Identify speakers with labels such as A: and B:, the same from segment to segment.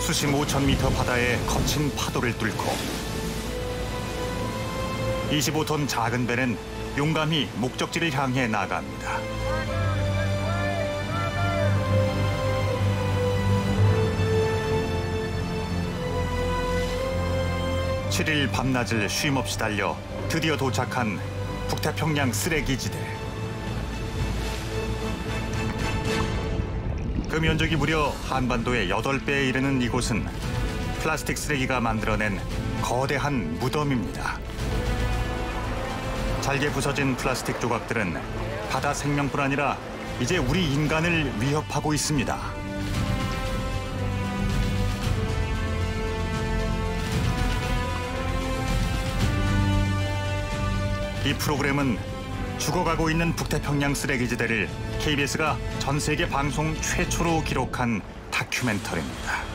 A: 수심 5,000m 바다의 거친 파도를 뚫고 25톤 작은 배는 용감히 목적지를 향해 나갑니다. 7일 밤낮을 쉼없이 달려 드디어 도착한 북태평양 쓰레기지대. 그 면적이 무려 한반도의 8배에 이르는 이곳은 플라스틱 쓰레기가 만들어낸 거대한 무덤입니다. 잘게 부서진 플라스틱 조각들은 바다 생명뿐 아니라 이제 우리 인간을 위협하고 있습니다. 이 프로그램은 죽어가고 있는 북태평양 쓰레기지대를 KBS가 전 세계 방송 최초로 기록한 다큐멘터리입니다.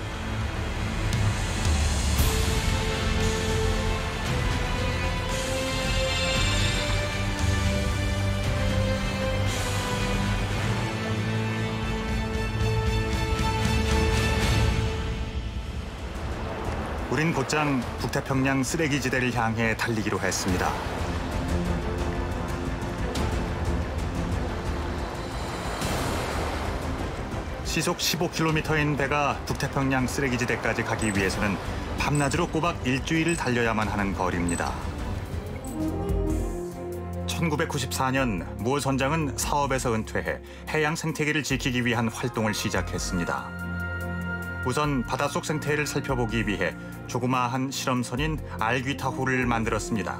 A: 우린 곧장 북태평양 쓰레기지대를 향해 달리기로 했습니다. 시속 15km인 배가 북태평양 쓰레기지대까지 가기 위해서는 밤낮으로 꼬박 일주일을 달려야만 하는 거리입니다. 1994년 무어 선장은 사업에서 은퇴해 해양 생태계를 지키기 위한 활동을 시작했습니다. 우선 바닷속 생태를 살펴보기 위해 조그마한 실험선인 알귀타호를 만들었습니다.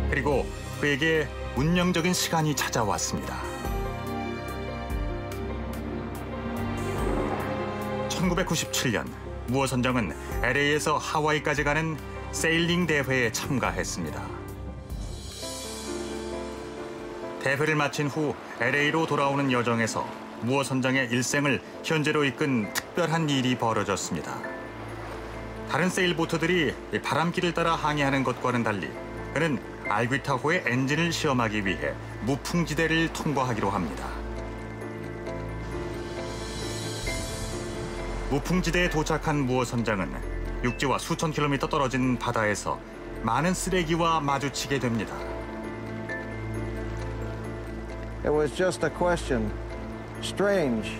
A: 그리고 그에게 운명적인 시간이 찾아왔습니다. 1997년 무어 선장은 LA에서 하와이까지 가는 세일링 대회에 참가했습니다. 대회를 마친 후 LA로 돌아오는 여정에서 무어 선장의 일생을 현재로 이끈 특별한 일이 벌어졌습니다. 다른 세일보트들이 바람길을 따라 항해하는 것과는 달리 그는 알귀타호의 엔진을 시험하기 위해 무풍지대를 통과하기로 합니다. 무풍지대에 도착한 무어 선장은 육지와 수천 킬로미터 떨어진 바다에서 많은 쓰레기와 마주치게 됩니다.
B: It was just a question. Strange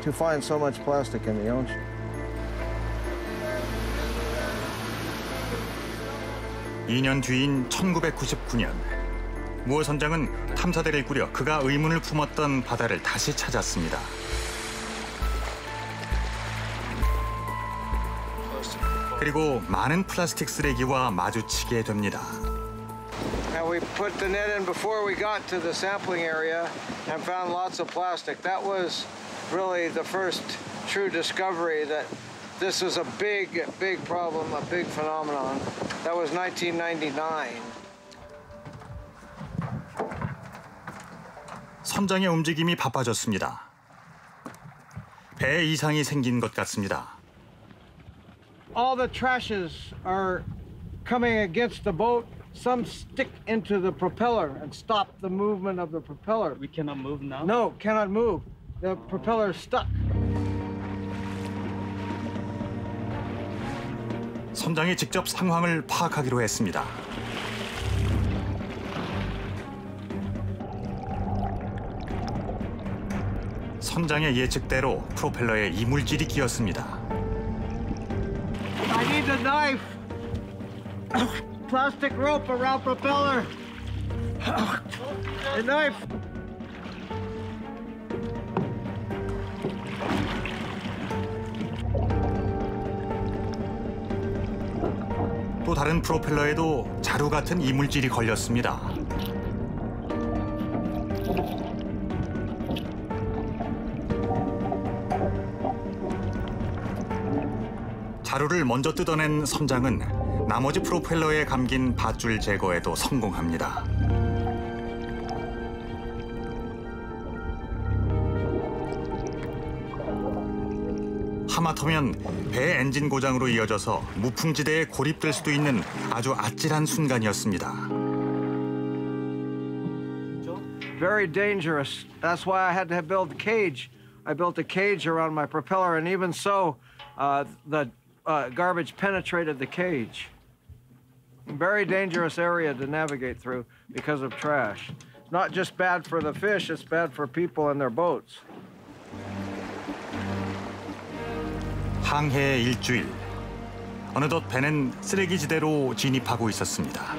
B: to find so much plastic in the ocean.
A: 2년 뒤인 1999년 무어 선장은 탐사대를 꾸려 그가 의문을 품었던 바다를 다시 찾았습니다. 그리고 많은 플라스틱 쓰레기와 마주치게 됩니다.
B: And we put the net in before we got to the sampling area and found lots of plastic. That was really the first true discovery that this was a big, big problem, a big phenomenon. That was 1999.
A: 선장의 움직임이 바빠졌습니다. 배에 이상이 생긴 것 같습니다.
B: All the trashes are coming against the boat. Some stick into the propeller and stop the movement of the propeller.
C: We cannot move now?
B: No, cannot move. The propeller is stuck.
A: 선장이 직접 상황을 파악하기로 했습니다. 선장의 예측대로 프로펠러에 이물질이 끼었습니다.
B: I need a knife. Plastic rope around propeller. A knife.
A: 또 다른 프로펠러에도 자루 같은 이물질이 걸렸습니다. 자루를 먼저 뜯어낸 선장은 나머지 프로펠러에 감긴 밧줄 제거에도 성공합니다. 하마터면 배 엔진 고장으로 이어져서 무풍지대에 고립될 수도 있는 아주 아찔한 순간이었습니다.
B: Very dangerous. That's why I had to build a cage. I built a cage around my propeller, and even so, the garbage penetrated the cage. Very dangerous area to navigate through because of trash. Not just bad for the fish, it's bad for people and their boats.
A: 항해의 일주일. 어느덧 배는 쓰레기지대로 진입하고 있었습니다.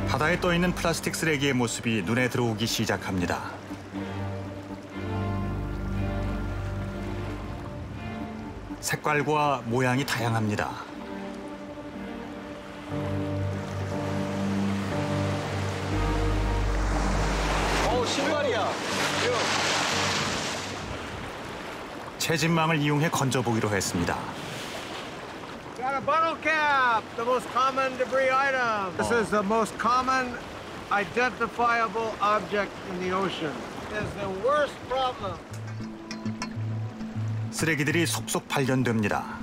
A: 바다에 떠있는 플라스틱 쓰레기의 모습이 눈에 들어오기 시작합니다. 색깔과 모양이 다양합니다.
B: 신발이야.
A: 채집망을 이용해 건져보기로 했습니다.
B: Got a bottle cap, the most common debris item. This is the most common identifiable object in the ocean. It's the worst problem.
A: 쓰레기들이 속속 발견됩니다.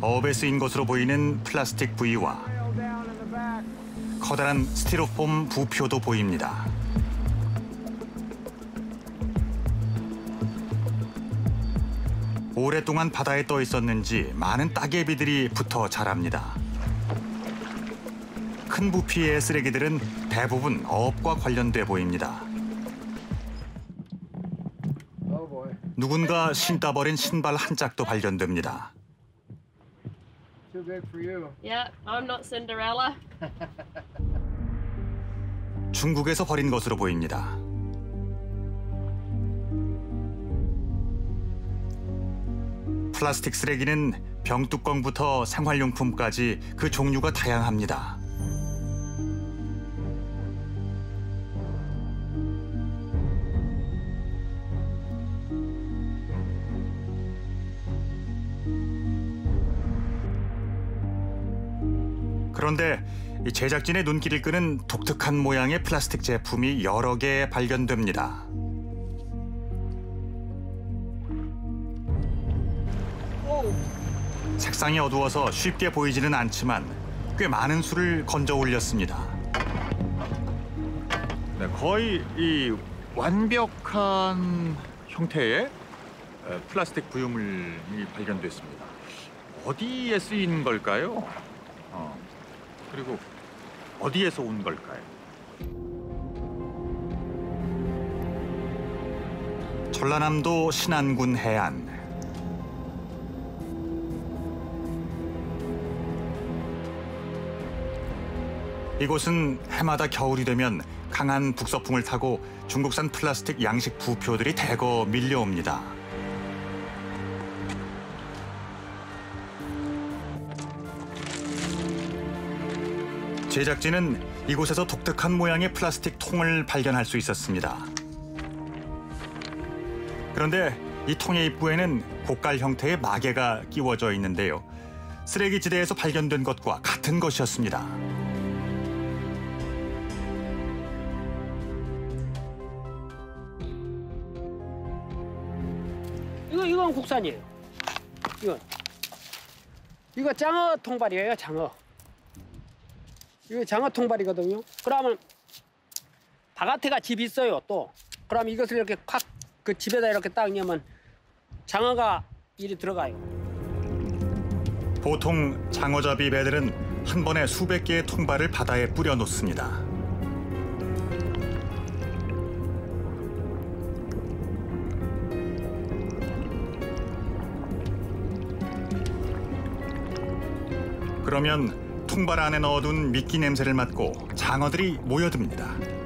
A: 어업에 쓰인 것으로 보이는 플라스틱 부위와 커다란 스티로폼 부표도 보입니다. 오랫동안 바다에 떠 있었는지 많은 따개비들이 붙어 자랍니다. 큰 부피의 쓰레기들은 대부분 어업과 관련돼 보입니다. 누군가 신다 버린 신발 한 짝도 발견됩니다.
B: Too big for you.
C: Yeah, I'm not Cinderella.
A: 중국에서 버린 것으로 보입니다. 플라스틱 쓰레기는 병뚜껑부터 생활용품까지 그 종류가 다양합니다. 그런데 제작진의 눈길을 끄는 독특한 모양의 플라스틱 제품이 여러 개 발견됩니다. 색상이 어두워서 쉽게 보이지는 않지만 꽤 많은 수를 건져 올렸습니다.
D: 네, 거의 이 완벽한 형태의 플라스틱 부유물이 발견됐습니다. 어디에 쓰인 걸까요? 그리고 어디에서 온 걸까요?
A: 전라남도 신안군 해안. 이곳은 해마다 겨울이 되면 강한 북서풍을 타고 중국산 플라스틱 양식 부표들이 대거 밀려옵니다. 제작진은 이곳에서 독특한 모양의 플라스틱 통을 발견할 수 있었습니다. 그런데 이 통의 입구에는 고깔 형태의 마개가 끼워져 있는데요. 쓰레기지대에서 발견된 것과 같은 것이었습니다.
E: 이건 국산이에요. 이거 장어 통발이에요, 장어. 이거 장어 통발이거든요. 그러면 바깥에가 집 있어요, 또. 그럼 이것을 이렇게 콱 그 집에다 이렇게 딱 넣으면 장어가 이리 들어가요.
A: 보통 장어잡이 배들은 한 번에 수백 개의 통발을 바다에 뿌려 놓습니다. 그러면 통발 안에 넣어둔 미끼 냄새를 맡고 장어들이 모여듭니다.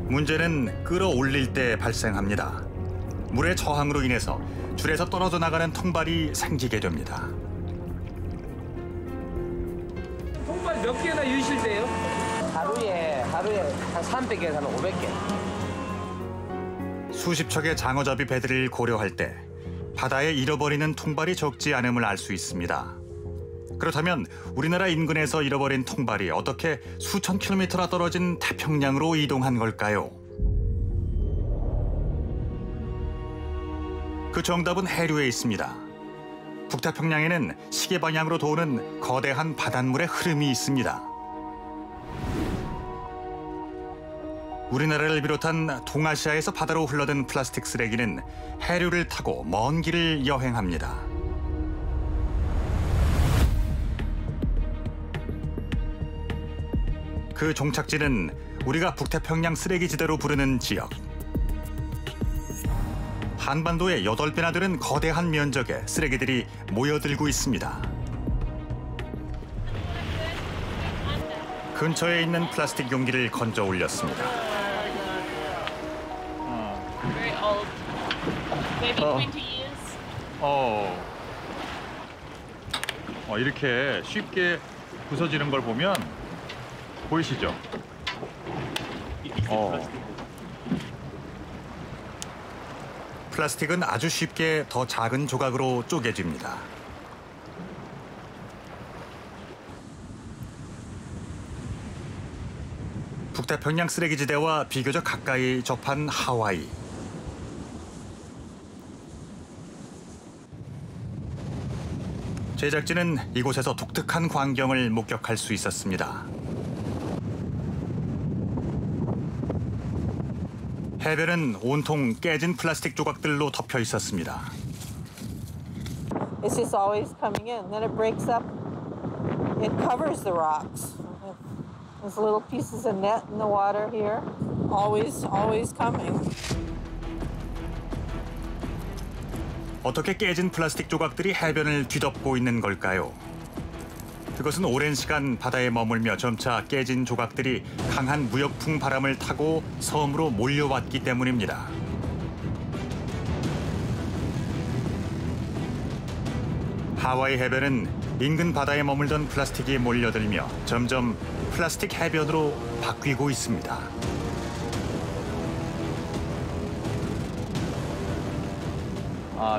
A: 문제는 끌어올릴 때 발생합니다. 물의 저항으로 인해서 줄에서 떨어져 나가는 통발이 생기게 됩니다.
F: 통발 몇 개나 유실돼요?
E: 하루에 한 300개에서 한 500개.
A: 수십 척의 장어잡이 배들을 고려할 때 바다에 잃어버리는 통발이 적지 않음을 알 수 있습니다. 그렇다면 우리나라 인근에서 잃어버린 통발이 어떻게 수천 킬로미터나 떨어진 태평양으로 이동한 걸까요? 그 정답은 해류에 있습니다. 북태평양에는 시계 방향으로 도는 거대한 바닷물의 흐름이 있습니다. 우리나라를 비롯한 동아시아에서 바다로 흘러든 플라스틱 쓰레기는 해류를 타고 먼 길을 여행합니다. 그 종착지는 우리가 북태평양 쓰레기지대로 부르는 지역. 한반도의 8배나 되는 거대한 면적에 쓰레기들이 모여들고 있습니다. 근처에 있는 플라스틱 용기를 건져 올렸습니다.
C: Very old. Maybe
D: Oh.
C: 20 years.
D: 이렇게 쉽게 부서지는 걸 보면 보이시죠?
A: 플라스틱은 아주 쉽게 더 작은 조각으로 쪼개집니다. 북태평양 쓰레기지대와 비교적 가까이 접한 하와이. 제작진은 이곳에서 독특한 광경을 목격할 수 있었습니다. 해변은 온통 깨진 플라스틱 조각들로 덮여 있었습니다.
G: It's just always coming in. Then it breaks up. It covers the rocks. There's little pieces of net in the water here. Always coming.
A: 어떻게 깨진 플라스틱 조각들이 해변을 뒤덮고 있는 걸까요? 그것은 오랜 시간 바다에 머물며 점차 깨진 조각들이 강한 무역풍 바람을 타고 섬으로 몰려왔기 때문입니다. 하와이 해변은 인근 바다에 머물던 플라스틱이 몰려들며 점점 플라스틱 해변으로 바뀌고 있습니다.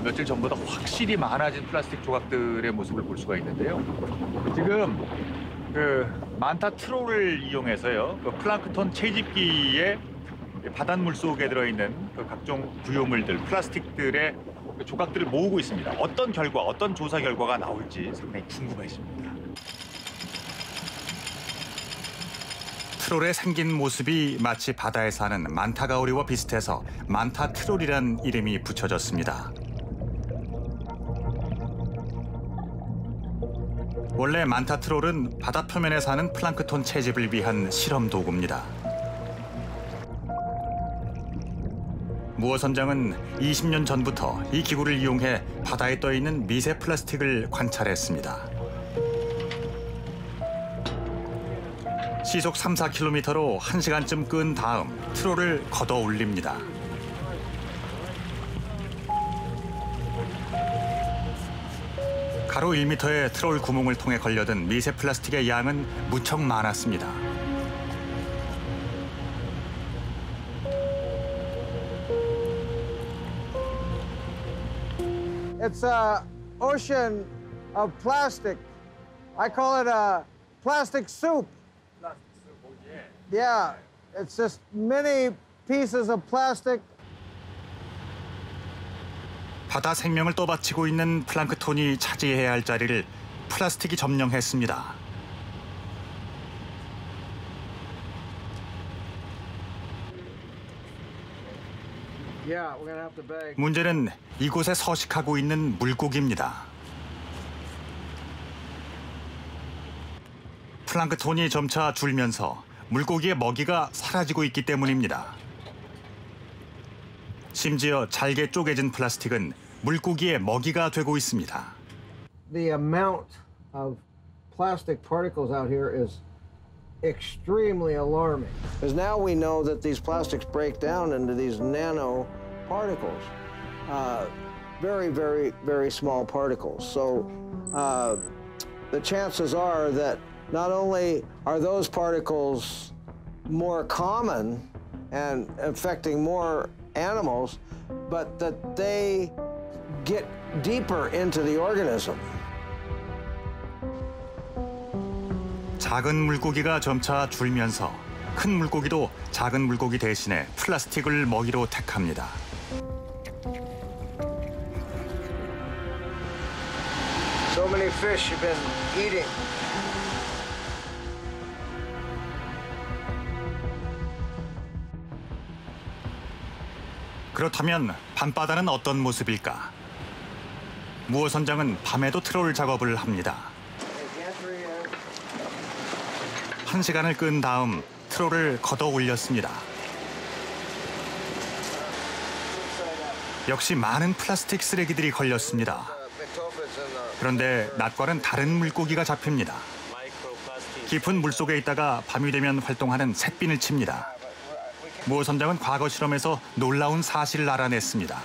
D: 며칠 전보다 확실히 많아진 플라스틱 조각들의 모습을 볼 수가 있는데요. 지금 그 만타 트롤을 이용해서요, 그 플랑크톤 채집기에 바닷물 속에 들어있는 그 각종 구조물들, 플라스틱들의 그 조각들을 모으고 있습니다. 어떤 결과, 어떤 조사 결과가 나올지 상당히 궁금해집니다.
A: 트롤의 생긴 모습이 마치 바다에 사는 만타가오리와 비슷해서 만타 트롤이란 이름이 붙여졌습니다. 원래 만타 트롤은 바다 표면에 사는 플랑크톤 채집을 위한 실험 도구입니다. 무어 선장은 20년 전부터 이 기구를 이용해 바다에 떠 있는 미세 플라스틱을 관찰했습니다. 시속 3-4km로 1시간쯤 끈 다음 트롤을 걷어 올립니다. 가로 1m의 트롤 구멍을 통해 걸려든 미세 플라스틱의 양은 무척 많았습니다.
B: It's an ocean of plastic. I call it a plastic soup. Yeah, it's just many pieces of plastic.
A: 바다 생명을 떠받치고 있는 플랑크톤이 차지해야 할 자리를 플라스틱이 점령했습니다.
B: Yeah, we're gonna have to bag.
A: 문제는 이곳에 서식하고 있는 물고기입니다. 플랑크톤이 점차 줄면서 물고기의 먹이가 사라지고 있기 때문입니다. 심지어 잘게 쪼개진 플라스틱은 물고기의 먹이가 되고 있습니다.
B: The amount of plastic particles out here is extremely alarming. Because now we know that these plastics break down into these nano particles, very, very, very small particles. So the chances are that not only are those particles more common and affecting more animals, but that they get deeper into the organism.
A: 작은 물고기가 점차 줄면서 큰 물고기도 작은 물고기 대신에 플라스틱을 먹이로 택합니다.
B: many fish you've been eating.
A: 그렇다면 밤바다는 어떤 모습일까? 무어 선장은 밤에도 트롤 작업을 합니다. 1시간을 끈 다음 트롤을 걷어 올렸습니다. 역시 많은 플라스틱 쓰레기들이 걸렸습니다. 그런데 낮과는 다른 물고기가 잡힙니다. 깊은 물속에 있다가 밤이 되면 활동하는 샛빈을 칩니다. 무어 선장은 과거 실험에서 놀라운 사실을 알아냈습니다.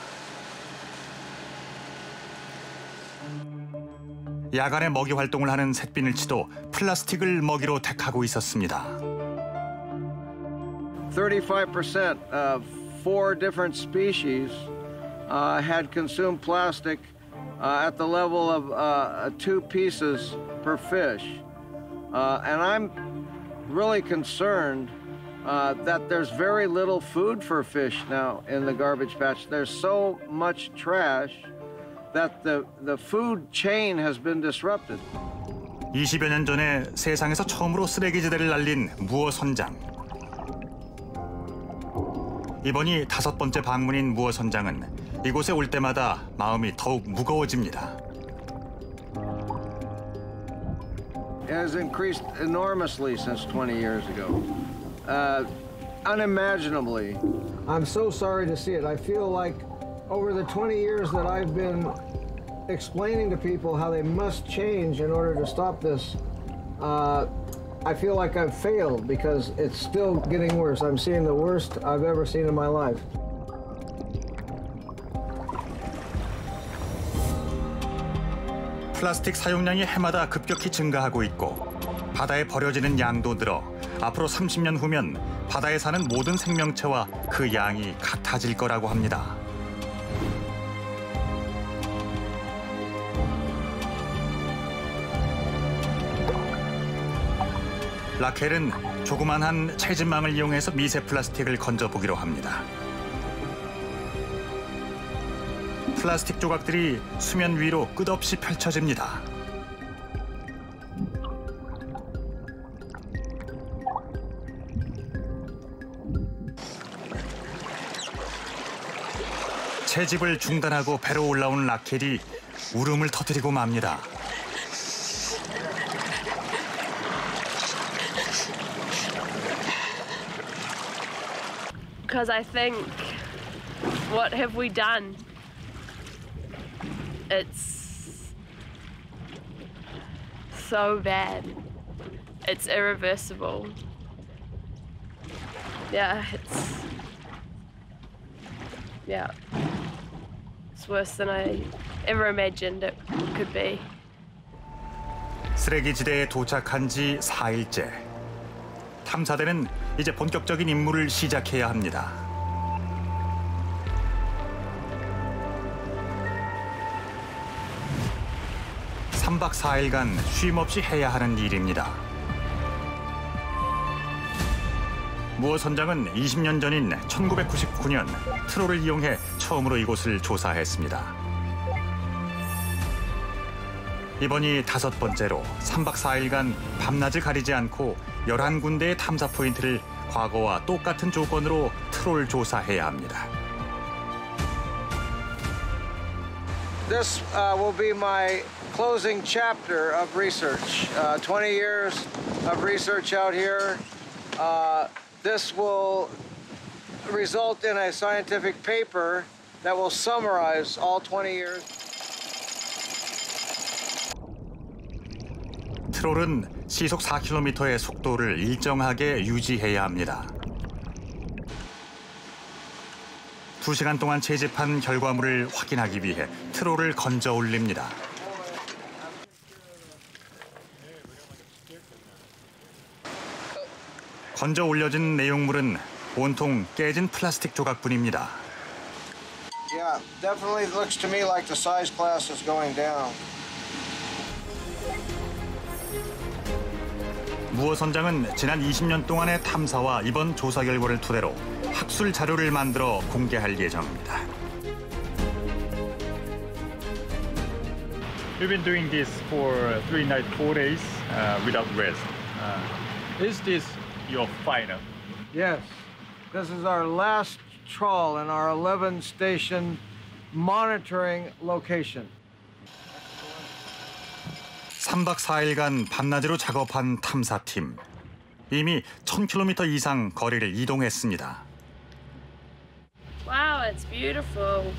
A: 야간에 먹이 활동을 하는 샛빈을치도 플라스틱을 먹이로 택하고 있었습니다.
B: 35% of 4 different species had consumed plastic at the level of 2 pieces per fish. And I'm really concerned that there's very little food for fish now in the garbage patch. There's so much trash that the food chain has been disrupted.
A: 20여 년 전에 세상에서 처음으로 쓰레기지대를 날린 무어 선장. 이번이 5번째 방문인 무어 선장은 이곳에 올 때마다 마음이 더욱 무거워집니다.
B: It has increased enormously since 20 years ago. Unimaginably. I'm so sorry to see it. I feel like over the 20 years that I've been explaining to people how they must change in order to stop this, I feel like I've failed because it's still getting worse. I'm seeing the worst I've ever seen in my life.
A: 플라스틱 사용량이 해마다 급격히 증가하고 있고 바다에 버려지는 양도 늘어 앞으로 30년 후면 바다에 사는 모든 생명체와 그 양이 같아질 거라고 합니다. 라켈은 조그만한 채집망을 이용해서 미세 플라스틱을 건져보기로 합니다. 플라스틱 조각들이 수면 위로 끝없이 펼쳐집니다. 채집을 중단하고 배로 올라온 라켈이 울음을 터뜨리고 맙니다.
C: Because I think, what have we done? It's so bad. It's irreversible. Yeah, it's worse than I ever imagined it could be.
A: 쓰레기지대에 도착한 지 4일째. 탐사대는 이제 본격적인 임무를 시작해야 합니다. (3박 4일간) 쉼없이 해야 하는 일입니다. 무어 선장은 20년 전인 1999년 트롤을 이용해 처음으로 이곳을 조사했습니다. 이번이 5번째로 3박 4일간 밤낮을 가리지 않고 11군데의 탐사 포인트를 과거와 똑같은 조건으로 트롤 조사해야 합니다.
B: This will be my closing chapter of research. 20 years of research out here. This will result in a scientific paper that will summarize all 20 years.
A: 트롤은 시속 4km의 속도를 일정하게 유지해야 합니다. 2시간 동안 채집한 결과물을 확인하기 위해 트롤을 건져 올립니다. 건져 올려진 내용물은 온통 깨진 플라스틱 조각뿐입니다.
B: Yeah, definitely looks to me like the size class is going down.
A: 무어 선장은 지난 20년 동안의 탐사와 이번 조사 결과를 토대로 학술 자료를 만들어 공개할 예정입니다.
D: You've been doing this for 3 nights, 4 days without rest. Is this your final?
B: Yes, this is our last trawl in our 11-station monitoring location.
A: 3박 4일간 밤낮으로 작업한 탐사팀. 이미 1000km 이상 거리를 이동했습니다.
C: Wow, it's beautiful.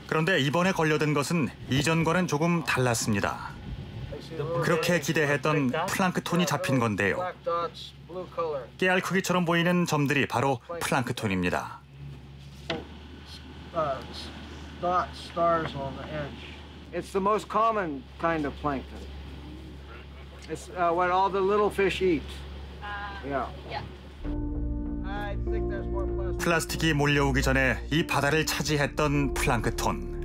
A: 그런데 이번에 걸려든 것은 이전과는 조금 달랐습니다. 그렇게 기대했던 플랑크톤이 잡힌 건데요.
B: Black dots, blue color.
A: 깨알 크기처럼 보이는 점들이 바로 플랑크톤입니다.
B: Dots, stars on the edge. It's the most common kind of plankton. It's what all the little fish eat. Yeah. I think there's more plastic.
A: 플라스틱이 몰려오기 전에 이 바다를 차지했던 플랑크톤.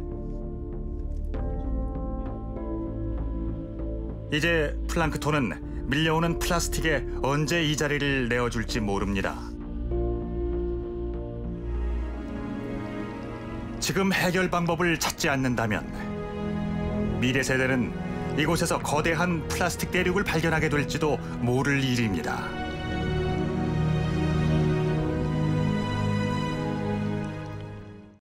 A: 이제 플랑크톤은 밀려오는 플라스틱에 언제 이 자리를 내어줄지 모릅니다. 지금 해결 방법을 찾지 않는다면 미래 세대는 이곳에서 거대한 플라스틱 대륙을 발견하게 될지도 모를 일입니다.